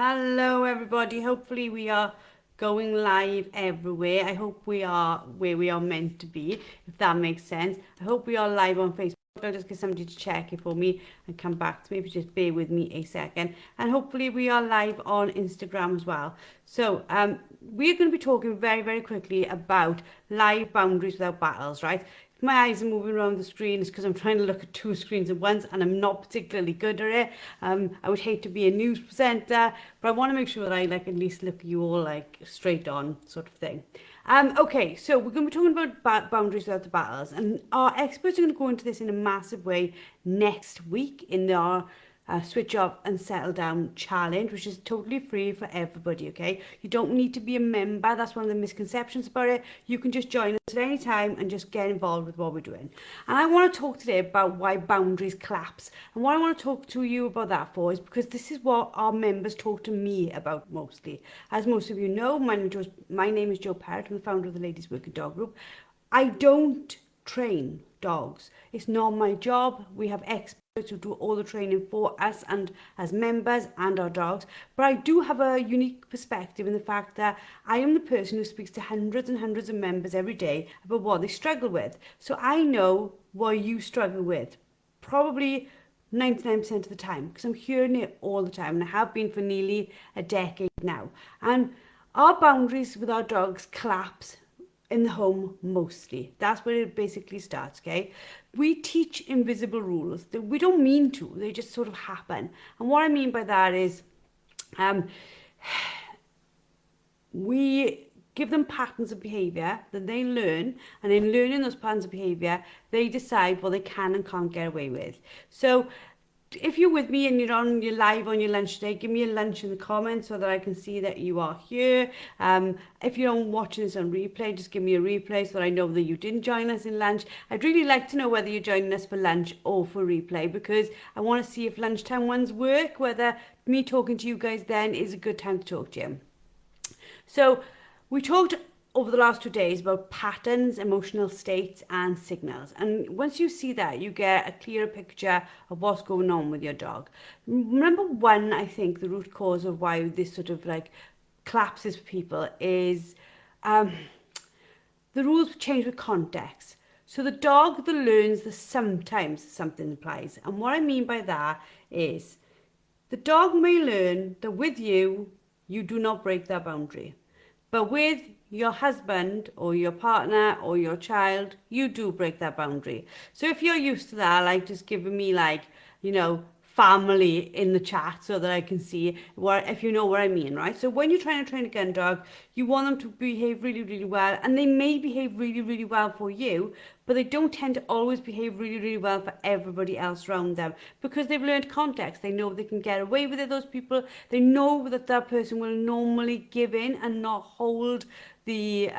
Hello, everybody. Hopefully, we are going live everywhere. I hope we are where we are meant to be, if that makes sense. I hope we are live on Facebook. I'll just get somebody to check it for me and come back to me. If you just bear with me a second. And hopefully, we are live on Instagram as well. So, we're going to be talking very, very quickly about live boundaries without battles, right? My eyes are moving around the screen is because I'm trying to look at two screens at once and I'm not particularly good at it. I would hate to be a news presenter, but I want to make sure that I at least look at you all straight on sort of thing. Okay, so we're going to be talking about boundaries without the battles, and our experts are going to go into this in a massive way next week in our switch off and settle down challenge, which is totally free for everybody. Okay, you don't need to be a member. That's one of the misconceptions about it. You can just join us at any time and just get involved with what we're doing. And I want to talk today about why boundaries collapse. And what I want to talk to you about that for is because this is what our members talk to me about mostly. As most of you know, my name is Jo Perrott. I'm the founder of the Ladies Working Dog Group. I don't train dogs. It's not my job. We have experts who do all the training for us and as members and our dogs. But I do have a unique perspective in the fact that I am the person who speaks to hundreds and hundreds of members every day about what they struggle with. So I know what you struggle with. Probably 99% of the time, because I'm hearing it all the time and I have been for nearly a decade now. And our boundaries with our dogs collapse in the home mostly. That's where it basically starts, okay? We teach invisible rules that we don't mean to, they just sort of happen. And what I mean by that is we give them patterns of behavior that they learn, and in learning those patterns of behavior, they decide what they can and can't get away with. So if you're with me and you're live on your lunch today, give me a lunch in the comments so that I can see that you are here. If you're watching this on replay, just give me a replay so that I know that you didn't join us in lunch. I'd really like to know whether you're joining us for lunch or for replay, because I want to see if lunchtime ones work, whether me talking to you guys then is a good time to talk to you. So we talked over the last 2 days about patterns, emotional states, and signals. And once you see that, you get a clearer picture of what's going on with your dog. Number one, I think the root cause of why this sort of collapses for people is the rules change with context. So the dog that learns that sometimes something applies. And what I mean by that is the dog may learn that with you, you do not break that boundary. But with your husband or your partner or your child, you do break that boundary. So if you're used to that, just giving me family in the chat so that I can see if you know what I mean, right? So when you're trying to train a gun dog, you want them to behave really, really well, and they may behave really, really well for you, but they don't tend to always behave really, really well for everybody else around them because they've learned context. They know they can get away with it, those people. They know that that person will normally give in and not hold the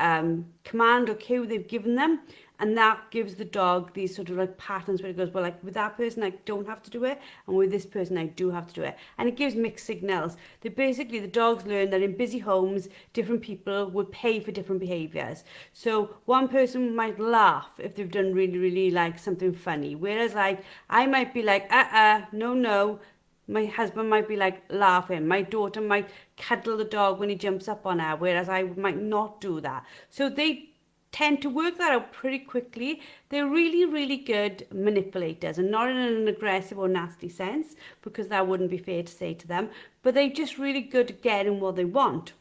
command or cue they've given them. And that gives the dog these sort of patterns where it goes, well, with that person, I don't have to do it. And with this person, I do have to do it. And it gives mixed signals. Basically, the dogs learn that in busy homes, different people would pay for different behaviors. So one person might laugh if they've done really, really something funny. Whereas I might be no, no. My husband might be laughing. My daughter might cuddle the dog when he jumps up on her, whereas I might not do that. So they tend to work that out pretty quickly. They're really, really good manipulators, and not in an aggressive or nasty sense, because that wouldn't be fair to say to them, but they're just really good at getting what they want.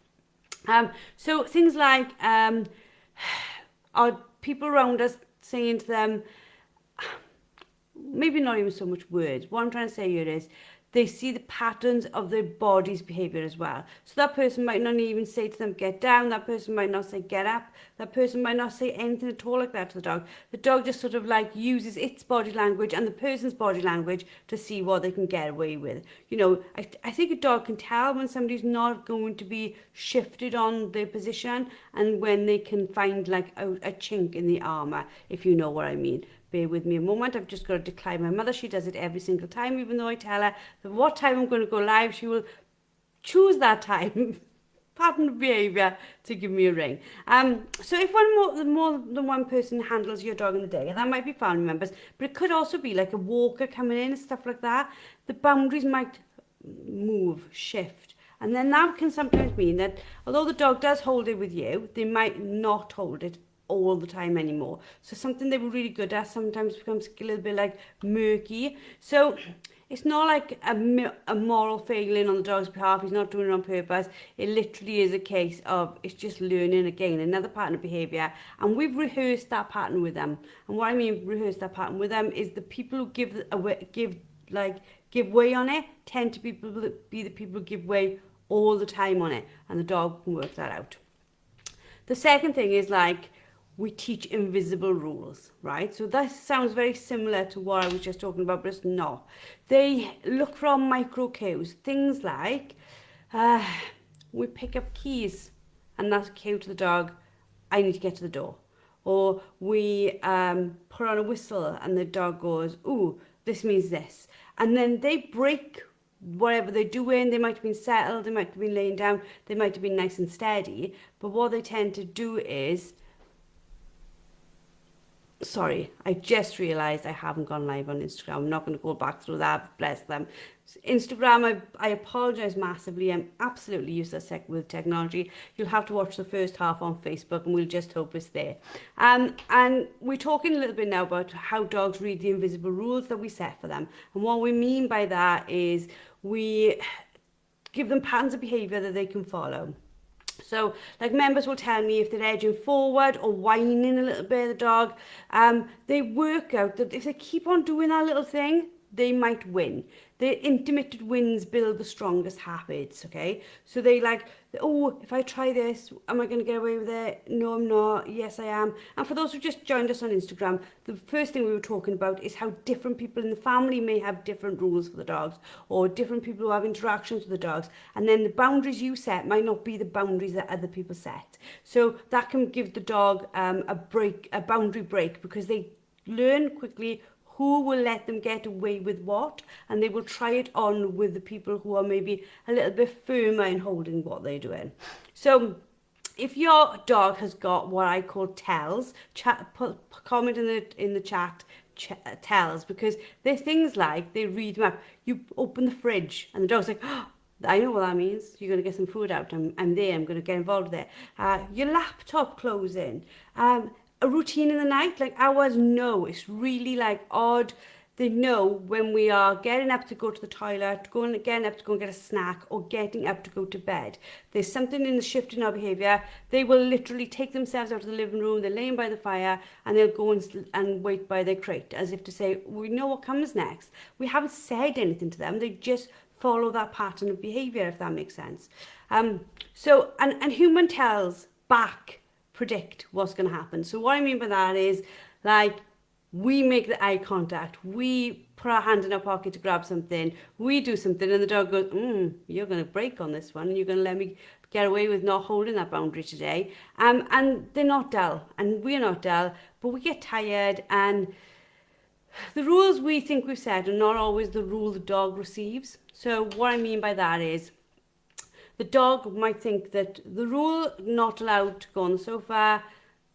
So things are people around us saying to them, maybe not even so much words. What I'm trying to say here is they see the patterns of their body's behavior as well. So that person might not even say to them, get down. That person might not say, get up. That person might not say anything at all like that to the dog. The dog just sort of uses its body language and the person's body language to see what they can get away with. I think a dog can tell when somebody's not going to be shifted on their position and when they can find a chink in the armor, if you know what I mean. Bear with me a moment. I've just got to decline my mother. She does it every single time, even though I tell her that what time I'm going to go live, she will choose that time, pattern of behaviour, to give me a ring. So if more than one person handles your dog in the day, and that might be family members, but it could also be a walker coming in and stuff like that, the boundaries might shift. And then that can sometimes mean that although the dog does hold it with you, they might not hold it all the time anymore. So something they were really good at sometimes becomes a little bit like murky. So it's not like a moral failing on the dog's behalf. He's not doing it on purpose. It literally is a case of it's just learning again another pattern of behaviour, and we've rehearsed that pattern with them. And what I mean rehearse that pattern with them is the people who give way on it tend to be the people who give way all the time on it, and the dog can work that out. The second thing is like we teach invisible rules, right? So that sounds very similar to what I was just talking about, but it's not. They look for micro cues, things like we pick up keys, and that's a cue to the dog, I need to get to the door. Or we put on a whistle, and the dog goes, ooh, this means this. And then they break whatever they're doing. They might have been settled, they might have been laying down, they might have been nice and steady, but what they tend to do is, sorry, I just realised I haven't gone live on Instagram. I'm not going to go back through that, bless them. Instagram, I apologise massively. I'm absolutely useless with technology. You'll have to watch the first half on Facebook, and we'll just hope it's there. And we're talking a little bit now about how dogs read the invisible rules that we set for them. And what we mean by that is we give them patterns of behaviour that they can follow. So, like, members will tell me if they're edging forward or whining a little bit, the dog, they work out that if they keep on doing that little thing, they might win. The intermittent wins build the strongest habits, okay? So they like, oh, if I try this, am I going to get away with it? No, I'm not. Yes, I am. And for those who just joined us on Instagram, the first thing we were talking about is how different people in the family may have different rules for the dogs, or different people who have interactions with the dogs. And then the boundaries you set might not be the boundaries that other people set. So that can give the dog a boundary break, because they learn quickly who will let them get away with what, and they will try it on with the people who are maybe a little bit firmer in holding what they're doing. So if your dog has got what I call tells, comment in the chat tells, because they're things like, they read them up. You open the fridge and the dog's like, oh, I know what that means. You're going to get some food out. I'm there. I'm going to get involved there. Your laptop closing. A routine in the night, like ours, no, it's really like odd. They know when we are getting up to go to the toilet, getting up to go and get a snack, or getting up to go to bed. There's something in the shift in our behaviour. They will literally take themselves out of the living room, they're laying by the fire, and they'll go and wait by their crate, as if to say, we know what comes next. We haven't said anything to them, they just follow that pattern of behaviour, if that makes sense. So human tells back predict what's going to happen. So what I mean by that is, like, we make the eye contact, we put our hand in our pocket to grab something, we do something, and the dog goes, you're going to break on this one, and you're going to let me get away with not holding that boundary today. And they're not dull, and we're not dull, but we get tired, and the rules we think we've set are not always the rule the dog receives. So what I mean by that is, the dog might think that the rule not allowed to go on the sofa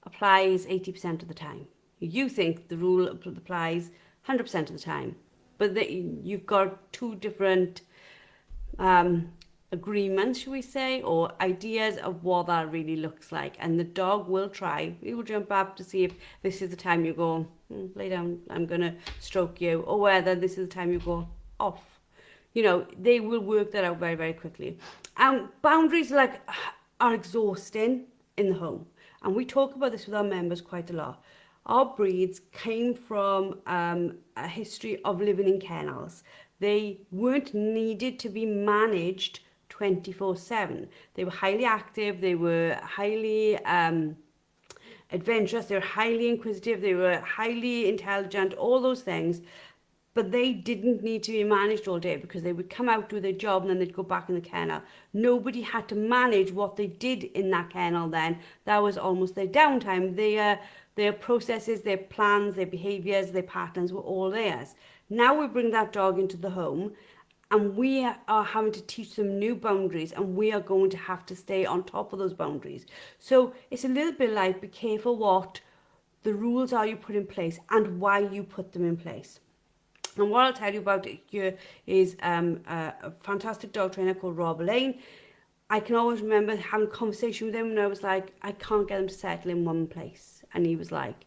applies 80% of the time. You think the rule applies 100% of the time. But you've got two different agreements, should we say, or ideas of what that really looks like. And the dog will try. He will jump up to see if this is the time you go, lay down, I'm going to stroke you. Or whether this is the time you go off. You know, they will work that out very, very quickly. Boundaries are exhausting in the home. And we talk about this with our members quite a lot. Our breeds came from a history of living in kennels. They weren't needed to be managed 24/7. They were highly active, they were highly adventurous, they were highly inquisitive, they were highly intelligent, all those things. But they didn't need to be managed all day, because they would come out, do their job, and then they'd go back in the kennel. Nobody had to manage what they did in that kennel then. That was almost their downtime. Their processes, their plans, their behaviours, their patterns were all theirs. Now we bring that dog into the home, and we are having to teach them new boundaries, and we are going to have to stay on top of those boundaries. So it's a little bit like, be careful what the rules are you put in place and why you put them in place. And what I'll tell you about here is a fantastic dog trainer called Rob Lane. I can always remember having a conversation with him and I was like, I can't get them to settle in one place. And he was like,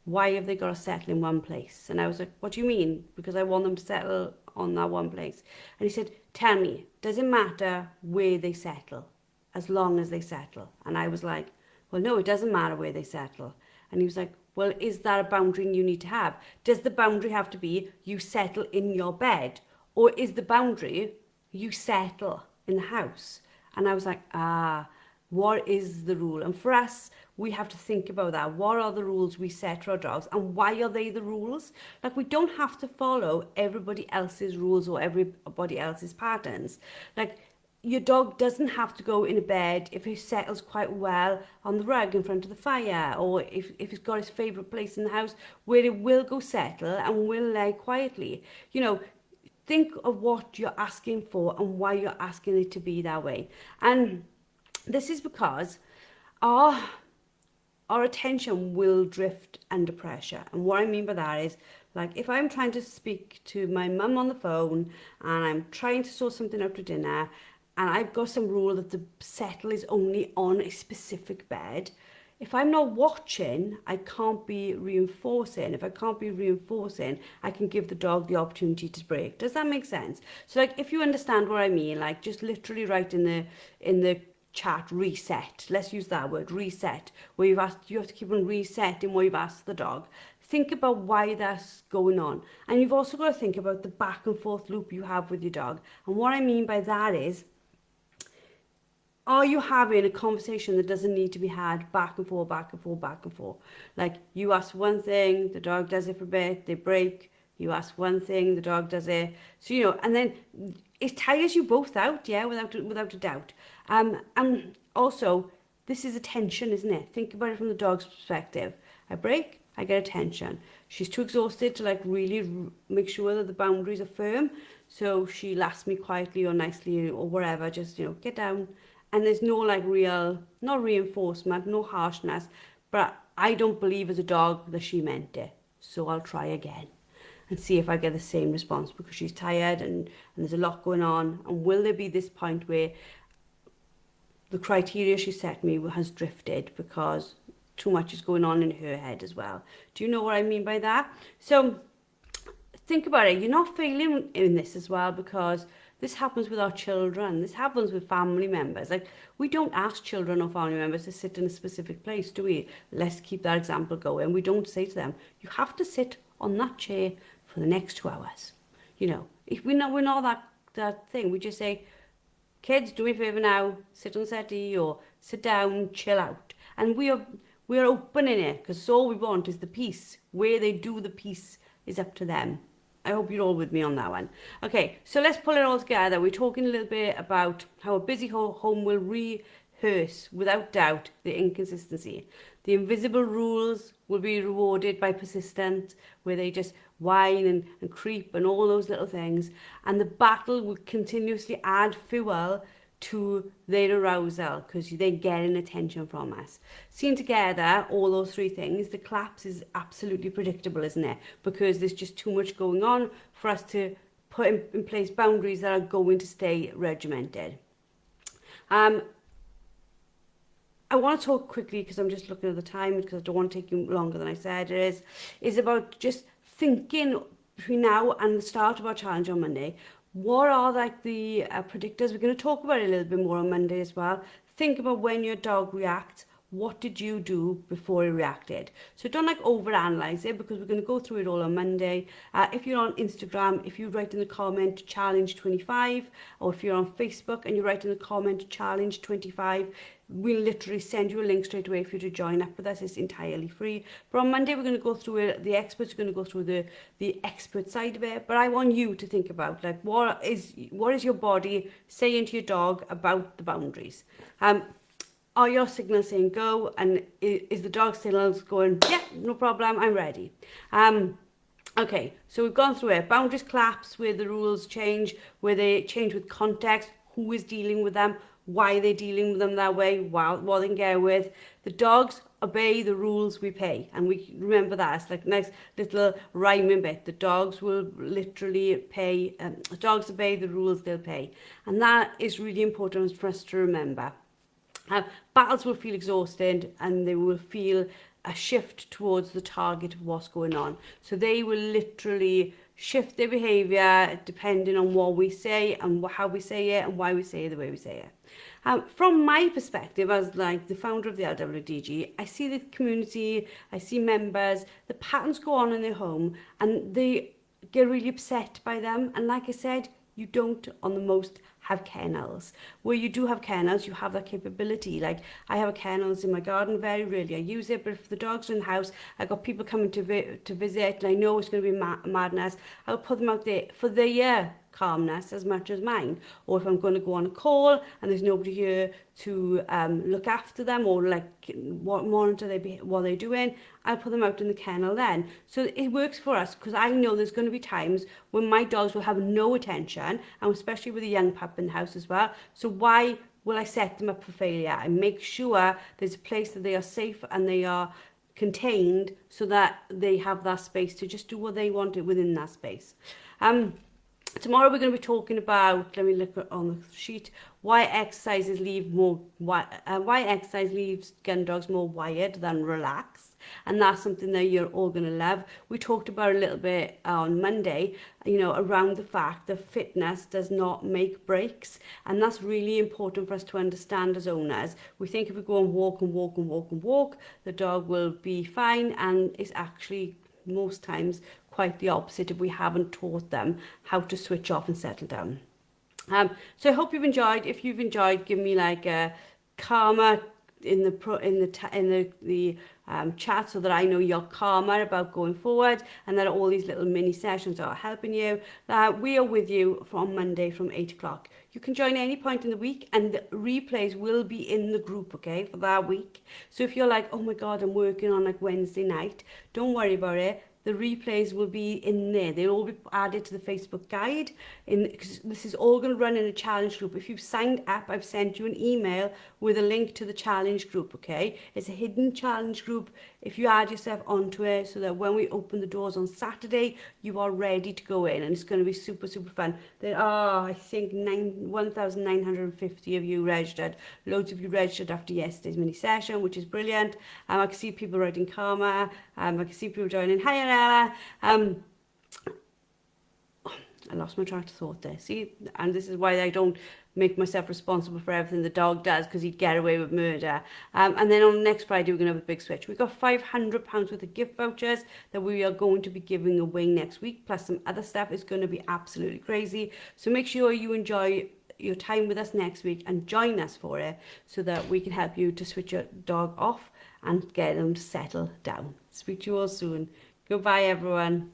why have they got to settle in one place? And I was like, what do you mean? Because I want them to settle on that one place. And he said, tell me, does it matter where they settle as long as they settle? And I was like, well, no, it doesn't matter where they settle. And he was like, well, is that a boundary you need to have? Does the boundary have to be you settle in your bed? Or is the boundary you settle in the house? And I was like, what is the rule? And for us, we have to think about that. What are the rules we set for our dogs and why are they the rules? Like, we don't have to follow everybody else's rules or everybody else's patterns. Like, your dog doesn't have to go in a bed if he settles quite well on the rug in front of the fire, or if he's got his favourite place in the house where it will go settle and will lay quietly. You know, think of what you're asking for and why you're asking it to be that way. And this is because our attention will drift under pressure. And what I mean by that is, like, if I'm trying to speak to my mum on the phone and I'm trying to sort something out for dinner, and I've got some rule that the settle is only on a specific bed, if I'm not watching, I can't be reinforcing. If I can't be reinforcing, I can give the dog the opportunity to break. Does that make sense? So, like, if you understand what I mean, like, just literally write in the chat, reset. Let's use that word, reset, where you have to keep on resetting what you've asked the dog. Think about why that's going on. And you've also got to think about the back and forth loop you have with your dog. And what I mean by that is, are you having a conversation that doesn't need to be had back and forth, back and forth, back and forth? Like, you ask one thing, the dog does it for a bit, they break. You ask one thing, the dog does it. So, you know, and then it tires you both out, yeah, without a doubt. And also, this is attention, isn't it? Think about it from the dog's perspective. I break, I get attention. She's too exhausted to, like, really make sure that the boundaries are firm. So she laughs me quietly or nicely or whatever, just, you know, get down. And there's no, like, real, not reinforcement, no harshness. But I don't believe as a dog that she meant it. So I'll try again and see if I get the same response, because she's tired and there's a lot going on. And will there be this point where the criteria she set me has drifted because too much is going on in her head as well? Do you know what I mean by that? So think about it. You're not failing in this as well, because this happens with our children. This happens with family members. Like, we don't ask children or family members to sit in a specific place, do we? Let's keep that example going. We don't say to them, you have to sit on that chair for the next 2 hours. You know, if we're not that thing. We just say, kids, do me a favour now, sit on the settee or sit down, chill out. And we're open in it, because all we want is the peace. Where they do the peace is up to them. I hope you're all with me on that one. Okay, so let's pull it all together. We're talking a little bit about how a busy home will rehearse, without doubt, the inconsistency. The invisible rules will be rewarded by persistence, where they just whine and creep and all those little things. And the battle will continuously add fuel to their arousal, because they're getting attention from us. Seen together, all those three things, the collapse is absolutely predictable, isn't it? Because there's just too much going on for us to put in place boundaries that are going to stay regimented. I want to talk quickly, because I'm just looking at the time, because I don't want to take you longer than I said it is about just thinking between now and the start of our challenge on Monday. What are, like, the predictors? We're going to talk about it a little bit more on Monday as well. Think about when your dog reacts. What did you do before he reacted? So don't, like, overanalyze it, because we're going to go through it all on Monday. If you're on Instagram, if you write in the comment challenge 25, or if you're on Facebook and you write in the comment challenge 25, we'll literally send you a link straight away for you to join up with us. It's entirely free. But on Monday, we're going to go through it. The experts are going to go through the expert side of it. But I want you to think about, like, what is your body saying to your dog about the boundaries? Are your signals saying go? And is the dog signals going, yeah, no problem, I'm ready? Okay, so we've gone through it. Boundaries collapse, where the rules change, where they change with context, who is dealing with them, why they're dealing with them that way, what they can get away with. The dogs obey the rules we pay, and we remember that. It's like a nice little rhyming bit. The dogs will literally pay, dogs obey the rules they'll pay. And that is really important for us to remember. Battles will feel exhausted, and they will feel a shift towards the target of what's going on. So they will literally shift their behaviour depending on what we say and how we say it and why we say it the way we say it. From my perspective as like the founder of the LWDG, I see the community, I see members, the patterns go on in their home and they get really upset by them. And like I said, you don't on the most have kennels. Where you do have kennels, you have that capability. Like I have a kennels in my garden, very rarely I use it, but if the dogs are in the house, I got people coming to visit and I know it's going to be madness, I'll put them out there for their calmness as much as mine. Or if I'm going to go on a call and there's nobody here to look after them or like monitor what they're doing, I'll put them out in the kennel then. So it works for us because I know there's going to be times when my dogs will have no attention, and especially with a young pup in the house as well. So why will I set them up for failure? I make sure there's a place that they are safe and they are contained so that they have that space to just do what they want within that space. Tomorrow we're going to be talking about, let me look on the sheet, why exercise leaves gun dogs more wired than relaxed. And that's something that you're all going to love. We talked about a little bit on Monday, around the fact that fitness does not make breaks. And that's really important for us to understand as owners. We think if we go and walk, the dog will be fine. And it's actually most times quite the opposite if we haven't taught them how to switch off and settle down. So I hope you've enjoyed. If you've enjoyed, give me like a karma in the chat so that I know you're calmer about going forward and that all these little mini sessions are helping you. We are with you from Monday from 8 o'clock. You can join any point in the week and the replays will be in the group, okay, for that week. So if you're like, oh my God, I'm working on like Wednesday night, don't worry about it. The replays will be in there. They'll all be added to the Facebook guide. Because this is all going to run in a challenge group. If you've signed up, I've sent you an email with a link to the challenge group, okay? It's a hidden challenge group. If you add yourself onto it so that when we open the doors on Saturday, you are ready to go in. And it's going to be super, super fun. There are, I think, 1,950 of you registered. Loads of you registered after yesterday's mini session, which is brilliant. I can see people writing karma. I can see people joining. Hi, I lost my track of thought there. See, and this is why I don't make myself responsible for everything the dog does, because he'd get away with murder. And then on next Friday, we're going to have a big switch. We've got £500 worth of gift vouchers that we are going to be giving away next week, plus some other stuff. Is going to be absolutely crazy. So make sure you enjoy your time with us next week and join us for it so that we can help you to switch your dog off and get them to settle down. Speak to you all soon. Goodbye, everyone.